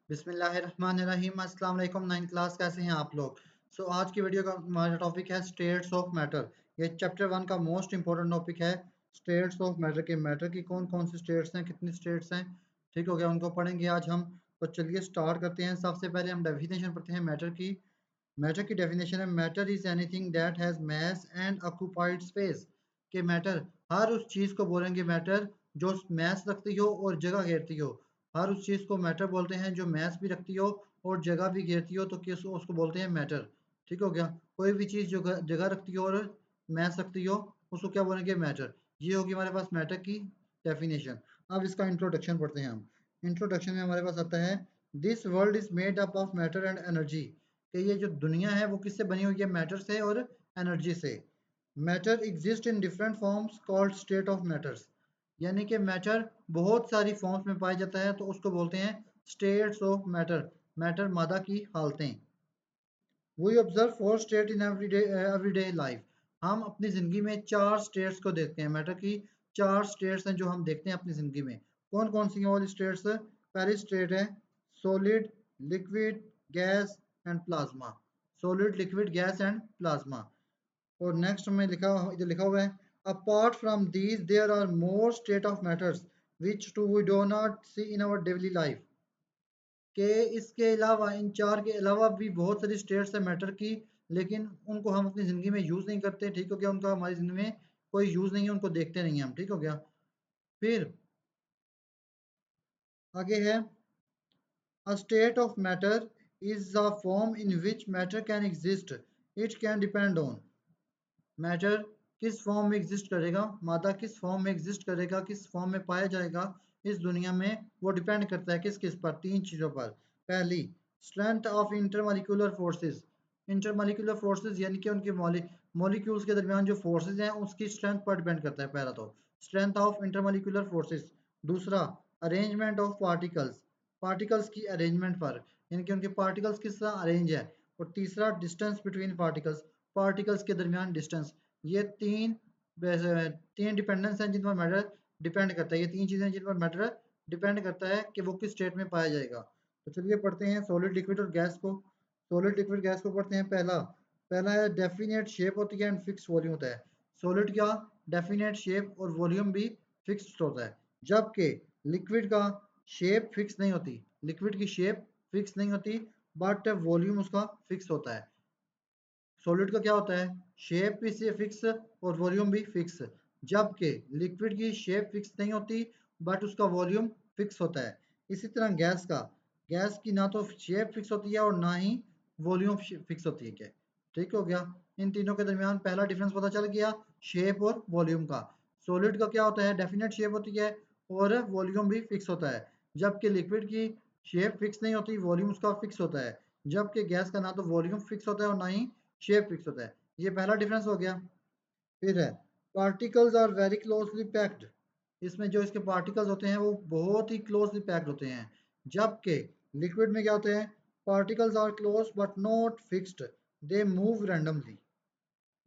बिस्मिल्लाहिर्रहमानिर्रहीम। अस्सलाम वालेकुम। 9th क्लास, कैसे हैं आप लोग? आज की वीडियो का हमारा टॉपिक है स्टेट्स ऑफ मैटर। ये चैप्टर 1 का मोस्ट इंपॉर्टेंट टॉपिक है। स्टेट्स ऑफ मैटर के मैटर की कौन कौन सी स्टेट्स हैं, कितनी स्टेट्स हैं, ठीक हो गया, उनको पढ़ेंगे आज हम। तो चलिए स्टार्ट करते हैं। सबसे पहले हम डेफिनेशन पढ़ते हैं मैटर की। मैटर की डेफिनेशन है matter is anything that has mass and occupied space. के मैटर हर उस चीज को बोलेंगे मैटर जो मास रखती हो और जगह घेरती हो। हर उस चीज को मैटर बोलते हैं जो मास भी रखती हो और जगह भी घेरती हो, तो किस उसको बोलते हैं मैटर। ठीक हो गया। कोई भी चीज जो जगह रखती हो और मास रखती हो उसको क्या बोलेंगे, मैटर। ये होगी हमारे पास मैटर की डेफिनेशन। अब इसका इंट्रोडक्शन पढ़ते हैं हम। इंट्रोडक्शन में हमारे पास आता है this world is made up of matter and energy. कि ये जो दुनिया है वो किससे बनी हुई है, मैटर से और एनर्जी से। Matter exist in different forms called state of matters. यानी कि मैटर बहुत सारी फॉर्म्स में पाया जाता है, तो उसको बोलते हैं स्टेट्स ऑफ मैटर। मैटर मादा की हालतें। We observe 4 state in everyday life. हम अपनी जिंदगी में 4 स्टेट्स को देखते हैं। मैटर की 4 स्टेट्स हैं जो हम देखते हैं अपनी जिंदगी में। कौन कौन सी हैं वो स्टेट्स? पहली स्टेट है solid, liquid, gas and plasma. Solid, liquid, gas and plasma. और नेक्स्ट में इधर लिखा हुआ है apart from these there are more state of matters which too we do not see in our daily life. के इसके अलावा, इन 4 के अलावा भी बहुत सारी स्टेट्स है मैटर की, लेकिन उनको हम अपनी ज़िंदगी में यूज़ नहीं करते। ठीक हो गया, उनका हमारी ज़िंदगी में कोई यूज़ नहीं है, उनको देखते नहीं हैं हम। ठीक हो गया। फिर आगे है A state of matter is a form in which matter can exist. It can depend on matter किस फॉर्म में एग्जिस्ट करेगा, मादा किस फॉर्म में एग्जिस्ट करेगा, किस फॉर्म में पाया जाएगा इस दुनिया में, वो डिपेंड करता है किस किस पर, 3 चीज़ों पर। पहली, strength of intermolecular forces. Intermolecular forces यानी कि उनके मॉलिक्यूल्स के दरमियान जो फोर्सेस हैं उसकी स्ट्रेंथ पर डिपेंड करता है। पहला तो स्ट्रेंथ ऑफ इंटरमॉलिक्यूलर फोर्सेस। दूसरा, अरेंजमेंट ऑफ पार्टिकल्स। पार्टिकल्स की अरेंजमेंट पर, यानी कि उनके पार्टिकल्स किस तरह अरेंज है। और तीसरा, डिस्टेंस बिटवीन पार्टिकल्स। पार्टिकल्स के दरमियान डिस्टेंस। ये तीन डिपेंडेंस हैं जिन पर मैटर डिपेंड करता है। ये 3 चीज़ें जिन पर मैटर डिपेंड करता है कि वो किस स्टेट में पाया जाएगा। तो चलिए पढ़ते हैं सॉलिड, लिक्विड और गैस को। सॉलिड, लिक्विड, गैस को पढ़ते हैं। पहला पहला है डेफिनेट शेप होती है एंड फिक्स वॉल्यूम होता है। सॉलिड का डेफिनेट शेप और वॉल्यूम भी फिक्स्ड होता है, जबकि लिक्विड का शेप फिक्स नहीं होती। लिक्विड की शेप फिक्स नहीं होती, बट वॉल्यूम उसका फिक्स होता है। सॉलिड का क्या होता है, शेप भी से फिक्स और वॉल्यूम भी फिक्स, जबकि लिक्विड की शेप फिक्स नहीं होती बट उसका वॉल्यूम फिक्स होता है। इसी तरह गैस की ना तो शेप फिक्स होती है और ना ही वॉल्यूम फिक्स होती है। क्या, ठीक हो गया। इन तीनों के दरमियान पहला डिफरेंस पता चल गया, शेप और वॉल्यूम का। सॉलिड का क्या होता है, डेफिनेट शेप होती है और वॉल्यूम भी फिक्स होता है, जबकि लिक्विड की शेप फिक्स नहीं होती, वॉल्यूम उसका फिक्स होता है, जबकि गैस का ना तो वॉल्यूम फिक्स होता है और ना ही शेप फिक्स होता है। ये पहला डिफरेंस हो गया। फिर है particles are very closely packed. इसमें जो इसके पार्टिकल्स होते हैं वो बहुत ही क्लोजली पैक्ड होते हैं, जबकि लिक्विड में क्या होते हैं, particles are close but not fixed, they move randomly.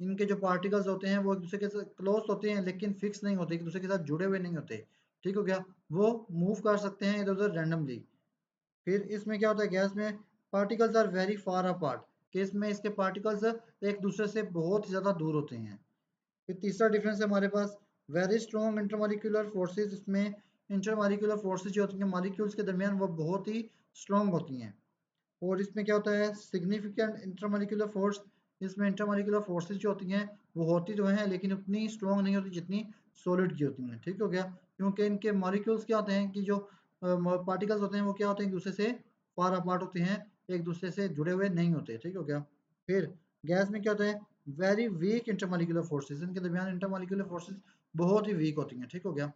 इनके जो पार्टिकल्स होते हैं वो एक दूसरे के साथ क्लोज होते हैं लेकिन फिक्स नहीं होते, एक दूसरे के साथ जुड़े हुए नहीं होते। ठीक हो गया, वो मूव कर सकते हैं इधर उधर रैंडमली। फिर इसमें क्या होता है, गैस में particles are very far apart. Case में इसके पार्टिकल्स एक दूसरे से बहुत ज़्यादा दूर होते हैं। फिर तीसरा डिफरेंस है हमारे पास वेरी स्ट्रॉन्ग इंटरमॉलिक्यूलर फोर्सेस। इसमें इंटरमॉलिक्यूलर फोर्सेस जो होती हैं मॉलिक्यूल्स के दरमियान वो बहुत ही स्ट्रॉन्ग होती हैं। और इसमें क्या होता है, सिग्निफिकेंट इंटरमॉलिक्यूलर फोर्स। इसमें इंटरमॉलिक्यूलर फोर्सेस जो होती हैं वो होती तो हैं लेकिन उतनी स्ट्रॉन्ग नहीं होती जितनी सॉलिड की होती हैं। ठीक हो गया, क्योंकि इनके मॉलिक्यूल्स क्या होते हैं कि जो पार्टिकल्स होते हैं वो क्या होते हैं, एक दूसरे से फार अपार्ट होते हैं, एक दूसरे से जुड़े हुए नहीं होते। ठीक हो गया। फिर गैस में क्या होता है, वेरी वीक इंटरमॉलिक्यूलर फोर्सेस। इनके दरमियान इंटरमॉलिक्यूलर फोर्सेस बहुत ही वीक होती हैं। ठीक हो गया,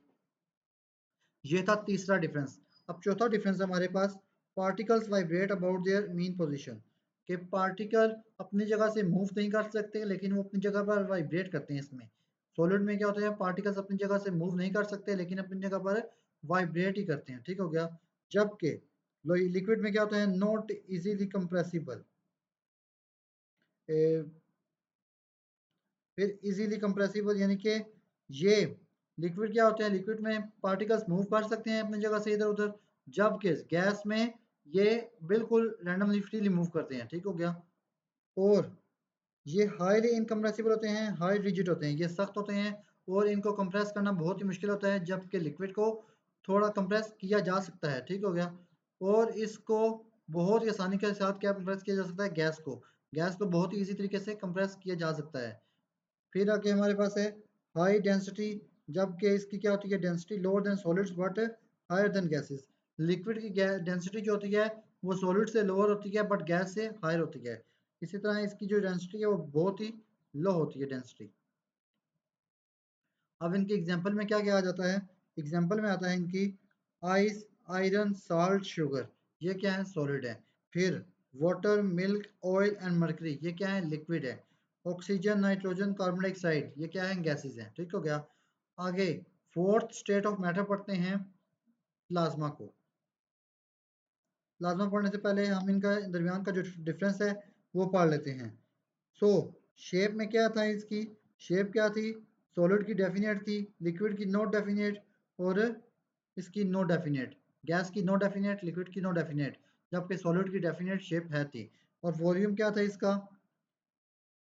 ये था तीसरा डिफरेंस। अब चौथा डिफरेंस हमारे पास particles vibrate about their mean position. के पार्टिकल अपनी जगह से मूव नहीं कर सकते लेकिन वो अपनी जगह पर वाइब्रेट करते हैं। इसमें सॉलिड में क्या होता है, पार्टिकल्स अपनी जगह से मूव नहीं कर सकते लेकिन अपनी जगह पर वाइब्रेट ही करते हैं। ठीक हो गया, जबकि लिक्विड में क्या होता है, नॉट इजीली कंप्रेसिबल। फिर इजीली कंप्रेसिबल यानी कि ये लिक्विड क्या होते हैं, लिक्विड में पार्टिकल्स मूव कर सकते हैं अपनी जगह से इधर उधर, जबकि गैस में ये बिल्कुल रैंडमली मूव करते हैं, ठीक हो गया। और ये हाईली इनकम्प्रेसिबल होते हैं, हाई रिजिड होते हैं, ये सख्त होते हैं और इनको कंप्रेस करना बहुत ही मुश्किल होता है, जबकि लिक्विड को थोड़ा कंप्रेस किया जा सकता है, ठीक हो गया। और इसको बहुत ही आसानी के साथ क्या कंप्रेस किया जा सकता है, गैस को बहुत ही इजी तरीके से कंप्रेस किया जा सकता है। फिर आगे हमारे पास है हाई डेंसिटी, जबकि इसकी क्या होती है, density lower than solids but higher than gases. Liquid की डेंसिटी जो होती है वो सॉलिड से लोअर होती है बट गैस से हायर होती है। इसी तरह इसकी जो डेंसिटी है वो बहुत ही लो होती है डेंसिटी। अब इनके एग्जाम्पल में क्या क्या आ जाता है, एग्जाम्पल में आता है इनकी आइस, आयरन, साल्ट, शुगर, ये क्या है, सॉलिड है। फिर water, milk, oil and mercury, ये क्या है, लिक्विड है। ऑक्सीजन, नाइट्रोजन, कार्बन डाइऑक्साइड, ये क्या है, गैसेस हैं, ठीक हो गया। आगे फोर्थ स्टेट ऑफ मैटर पढ़ते हैं, प्लाज्मा को। प्लाज्मा पढ़ने से पहले हम इनका दरमियान का जो डिफरेंस है वो पढ़ लेते हैं। सो शेप में क्या था इसकी, शेप क्या थी, सॉलिड की डेफिनेट थी, लिक्विड की नॉट डेफिनेट, और इसकी नो डेफिनेट, गैस की नो डेफिनेट, लिक्विड की नो डेफिनेट, जबकि सॉलिड की डेफिनेट शेप है थी। और वॉल्यूम क्या था इसका,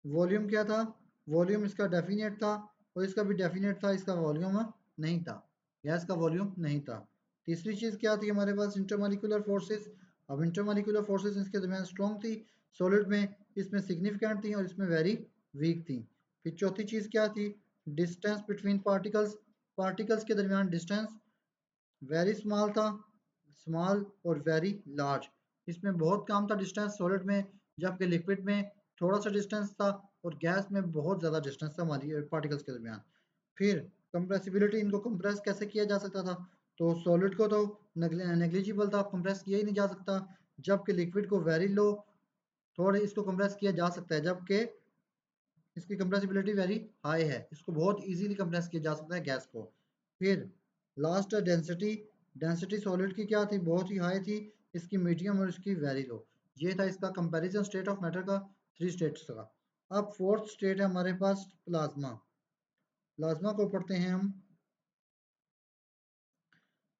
वॉल्यूम क्या था, वॉल्यूम इसका डेफिनेट था, और इसका भी डेफिनेट था, इसका वॉल्यूम नहीं था, गैस का वॉल्यूम नहीं था। तीसरी चीज क्या थी हमारे पास, इंटरमॉलिक्यूलर फोर्सेस। अब इंटरमॉलिक्यूलर फोर्सेस इसके दरमियान स्ट्रॉन्ग थी, सॉलिड में इसमें सिग्निफिकेंट थी और इसमें वेरी वीक थी। फिर चौथी चीज क्या थी, डिस्टेंस बिटवीन पार्टिकल्स, पार्टिकल्स के दरमियान डिस्टेंस वेरी स्मॉल था, स्मॉल और वेरी लार्ज, इसमें बहुत कम था डिस्टेंस सॉलिड में, जबकि लिक्विड में थोड़ा सा डिस्टेंस था, और गैस में बहुत ज़्यादा डिस्टेंस था हमारी पार्टिकल्स के दरमियान। फिर कंप्रेसिबिलिटी, इनको कंप्रेस कैसे किया जा सकता था, तो सॉलिड को तो नेग्लिजिबल था, कंप्रेस किया ही नहीं जा सकता, जबकि लिक्विड को वेरी लो, थोड़े इसको कंप्रेस किया जा सकता है, जबकि इसकी कंप्रेसिबिलिटी वेरी हाई है, इसको बहुत इजीली कंप्रेस किया जा सकता है गैस को। फिर लास्ट डेंसिटी, डेंसिटी सॉलिड की क्या थी, बहुत ही हाई थी, इसकी मीडियम और इसकी वेरी लो। ये था इसका कंपैरिजन स्टेट ऑफ मैटर का, थ्री स्टेट्स का। अब फोर्थ स्टेट है हमारे पास प्लाज्मा। प्लाज्मा को पढ़ते हैं हम।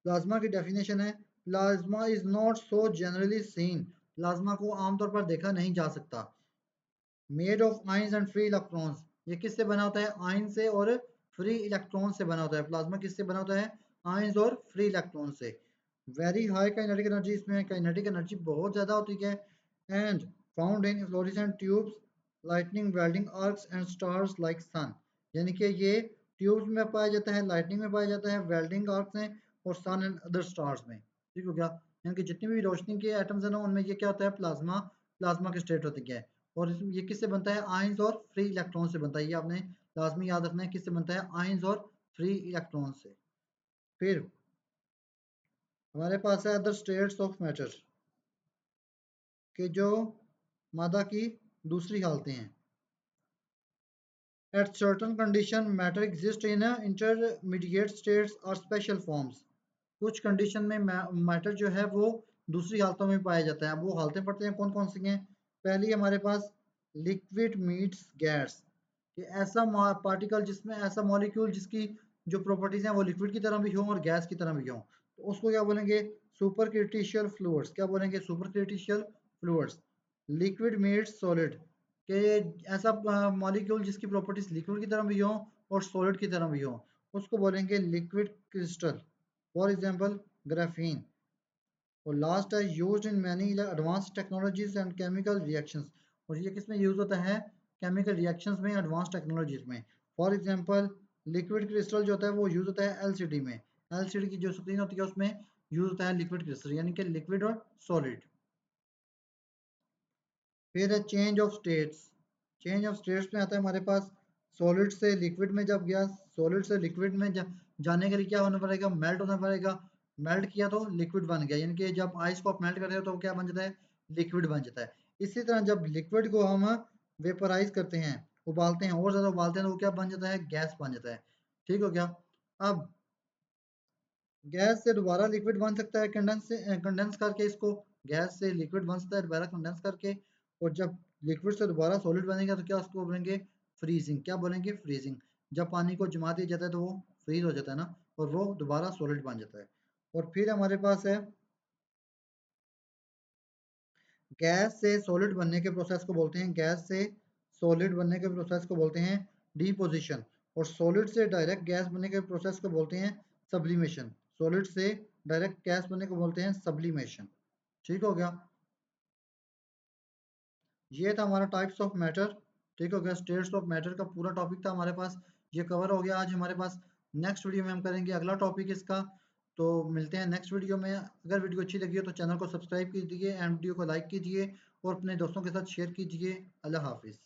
प्लाज्मा की डेफिनेशन है, plasma is not so generally seen, plasma को आमतौर पर देखा नहीं जा सकता। Made of ions and free electrons, ये किससे बना होता है, आयन से और फ्री इलेक्ट्रॉन से बना होता है। प्लाज्मा किससे बना होता है, आयंस और फ्री इलेक्ट्रॉन से। वेरी हाई काइनेटिक एनर्जी, इसमें काइनेटिक एनर्जी बहुत ज़्यादा होती है। And found in fluorescent tubes, lightning, welding arcs and stars like sun, यानी कि ये ट्यूब्स में पाया जाता है, लाइटनिंग में पाया जाता है, वेल्डिंग आर्क्स में, और सन एंड अदर स्टार्स में, ठीक हो गया। यानी कि जितनी भी रोशनी के एटम्स हैं ना, उनमें ये क्या होता है, प्लाज्मा, प्लाज्मा की स्टेट होती है। और ये किससे बनता है, आयंस और फ्री इलेक्ट्रॉन से बनता है, ये आपने लाजमी याद रखना है, किससे बनता है, आयंस और फ्री इलेक्ट्रॉन से। फिर हमारे पास है अदर स्टेट्स ऑफ मैटर, के जो मादा की दूसरी हालतें हैं। At certain condition matter exist in intermediate states और स्पेशल फॉर्म्स, कुछ कंडीशन में मैटर जो है वो दूसरी हालतों में पाया जाता है। अब वो हालतें पढ़ते हैं कौन कौन सी हैं। पहली हमारे पास लिक्विड मीट्स गैस, कि ऐसा पार्टिकल जिसमें, ऐसा मॉलिक्यूल जिसकी जो प्रॉपर्टीज हैं वो लिक्विड की तरह भी हों और गैस की तरह भी हों, तो उसको क्या बोलेंगे, सुपरक्रिटिशियल फ्लूइड्स। क्या बोलेंगे, सुपरक्रिटिशियल फ्लूइड्स। लिक्विड मीट्स सॉलिड, कि ऐसा मॉलिक्यूल जिसकी प्रॉपर्टीज लिक्विड की तरह भी हों और सॉलिड की तरह भी हों, उसको बोलेंगे liquid crystal, for example graphene. और लास्ट है used in many advance technologies and chemical reactions, और ये किस में यूज होता है, केमिकल रिएक्शंस में, एडवांस टेक्नोलॉजीज में। फॉर एग्जांपल लिक्विड क्रिस्टल जो होता है वो यूज होता है एलसीडी में, एलसीडी की जो स्क्रीन होती है उसमें यूज होता है लिक्विड क्रिस्टल, यानी कि लिक्विड और सॉलिड। फिर है change of states. Change of states में आता है हमारे पास, सॉलिड से लिक्विड में जब गया, सॉलिड से लिक्विड में जाने के लिए क्या होना पड़ेगा, मेल्ट होना पड़ेगा। मेल्ट किया तो लिक्विड बन गया, यानी कि जब आइस को आप मेल्ट करते हो तो क्या बन जाता है, लिक्विड बन जाता है। इसी तरह जब लिक्विड को हम वेपराइज करते हैं, उबालते हैं, और ज़्यादा उबालते हैं, तो वो क्या बन जाता है, गैस बन जाता है, ठीक हो गया। अब गैस से दोबारा लिक्विड बन सकता है, कंडेंस करके इसको, गैस से लिक्विड बन सकता है दोबारा कंडेंस करके। और जब लिक्विड से दोबारा सॉलिड बनेगा तो क्या उसको बोलेंगे, फ्रीजिंग। क्या बोलेंगे, फ्रीजिंग। जब पानी को जमा दिया जाता है तो वो फ्रीज हो जाता है ना, और वो दोबारा सॉलिड बन जाता है। और फिर हमारे पास है गैस से सॉलिड बनने के प्रोसेस को बोलते हैं, गैस से सॉलिड बनने के प्रोसेस को बोलते हैं डिपोजिशन, और सॉलिड से डायरेक्ट गैस बनने के प्रोसेस को बोलते हैं सब्लिमेशन। सॉलिड से डायरेक्ट गैस बनने को बोलते हैं सब्लिमेशन। ठीक हो गया, ये था हमारा टाइप्स ऑफ मैटर। ठीक हो गया, स्टेट्स ऑफ मैटर का पूरा टॉपिक था हमारे पास, ये कवर हो गया आज हमारे पास। नेक्स्ट वीडियो में हम करेंगे अगला टॉपिक इसका। तो मिलते हैं नेक्स्ट वीडियो में। अगर वीडियो अच्छी लगी हो तो चैनल को सब्सक्राइब कीजिए एंड वीडियो को लाइक कीजिए और अपने दोस्तों के साथ शेयर कीजिए। अल्लाह हाफिज़।